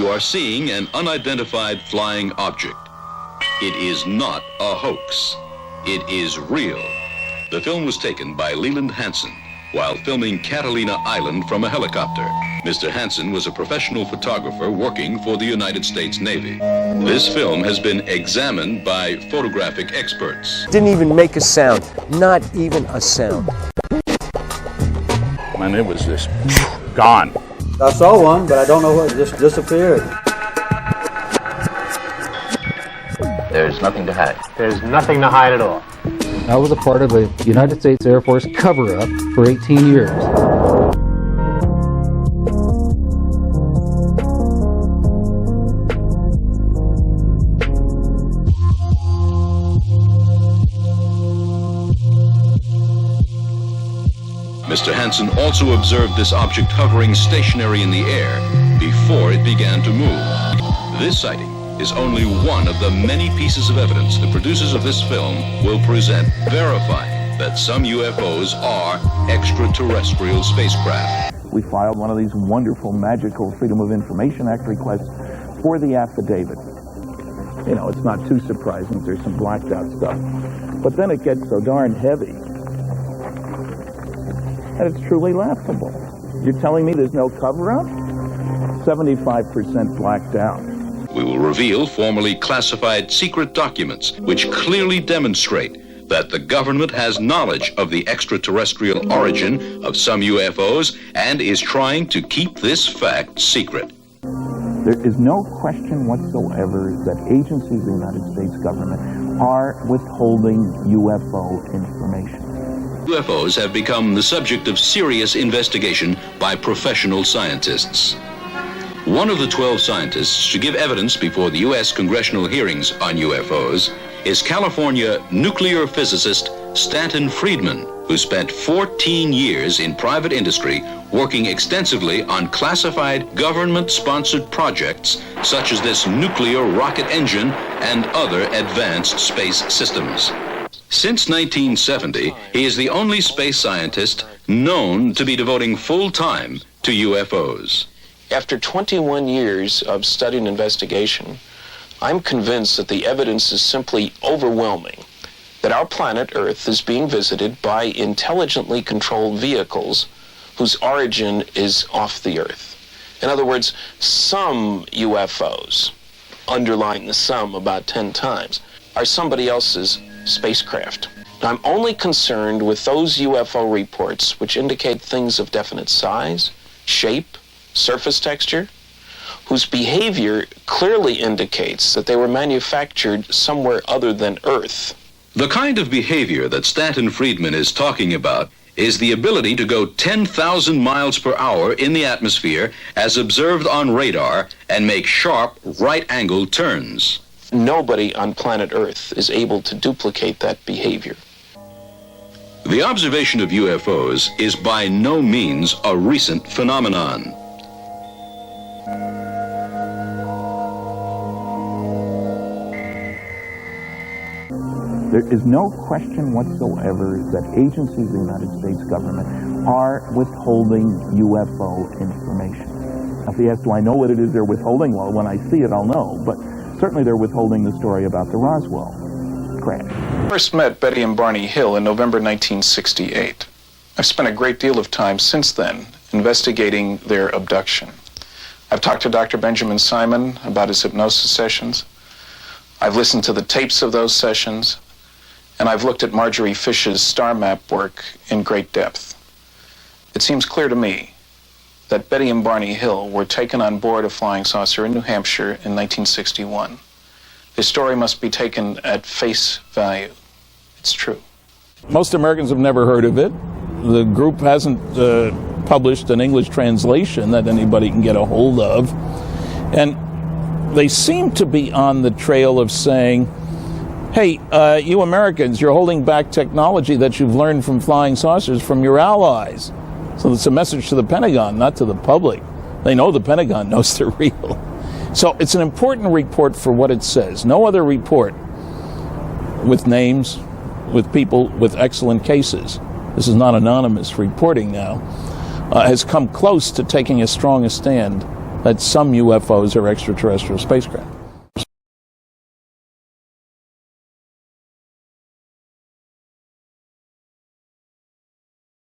You are seeing an unidentified flying object. It is not a hoax. It is real. The film was taken by Leland Hansen while filming Catalina Island from a helicopter. Mr. Hansen was a professional photographer working for the United States Navy. This film has been examined by photographic experts. Didn't even make a sound. Not even a sound. And it was just gone. I saw one, but I don't know what, it just disappeared. There's nothing to hide. There's nothing to hide at all. I was a part of a United States Air Force cover-up for 18 years. Mr. Hansen also observed this object hovering stationary in the air before it began to move. This sighting is only one of the many pieces of evidence the producers of this film will present, verifying that some UFOs are extraterrestrial spacecraft. We filed one of these wonderful, magical Freedom of Information Act requests for the affidavit. You know, it's not too surprising. There's some blacked out stuff. But then it gets so darn heavy. And it's truly laughable. You're telling me there's no cover-up? 75% blacked out. We will reveal formally classified secret documents which clearly demonstrate that the government has knowledge of the extraterrestrial origin of some UFOs and is trying to keep this fact secret. There is no question whatsoever that agencies of the United States government are withholding UFO information. UFOs have become the subject of serious investigation by professional scientists. One of the 12 scientists to give evidence before the U.S. congressional hearings on UFOs is California nuclear physicist Stanton Friedman, who spent 14 years in private industry working extensively on classified government-sponsored projects such as this nuclear rocket engine and other advanced space systems. Since 1970, he is the only space scientist known to be devoting full time to UFOs. After 21 years of study and investigation, I'm convinced that the evidence is simply overwhelming, that our planet Earth is being visited by intelligently controlled vehicles whose origin is off the Earth. In other words, some UFOs, underlying the sum about 10 times, are somebody else's spacecraft. I'm only concerned with those UFO reports which indicate things of definite size, shape, surface texture, whose behavior clearly indicates that they were manufactured somewhere other than Earth. The kind of behavior that Stanton Friedman is talking about is the ability to go 10,000 miles per hour in the atmosphere as observed on radar and make sharp right-angled turns. Nobody on planet Earth is able to duplicate that behavior. The observation of UFOs is by no means a recent phenomenon. There is no question whatsoever that agencies of the United States government are withholding UFO information. Now, if he asks, do I know what it is they're withholding? Well, when I see it, I'll know. But certainly they're withholding the story about the Roswell crash. I first met Betty and Barney Hill in November 1968. I've spent a great deal of time since then investigating their abduction. I've talked to Dr. Benjamin Simon about his hypnosis sessions. I've listened to the tapes of those sessions. And I've looked at Marjorie Fish's star map work in great depth. It seems clear to me that Betty and Barney Hill were taken on board a flying saucer in New Hampshire in 1961. Their story must be taken at face value. It's true. Most Americans have never heard of it. The group hasn't published an English translation that anybody can get a hold of. And they seem to be on the trail of saying, hey, you Americans, you're holding back technology that you've learned from flying saucers from your allies. So it's a message to the Pentagon, not to the public. They know the Pentagon knows they're real. So it's an important report for what it says. No other report with names, with people with excellent cases, this is not anonymous reporting now, has come close to taking as strong a stand that some UFOs are extraterrestrial spacecraft.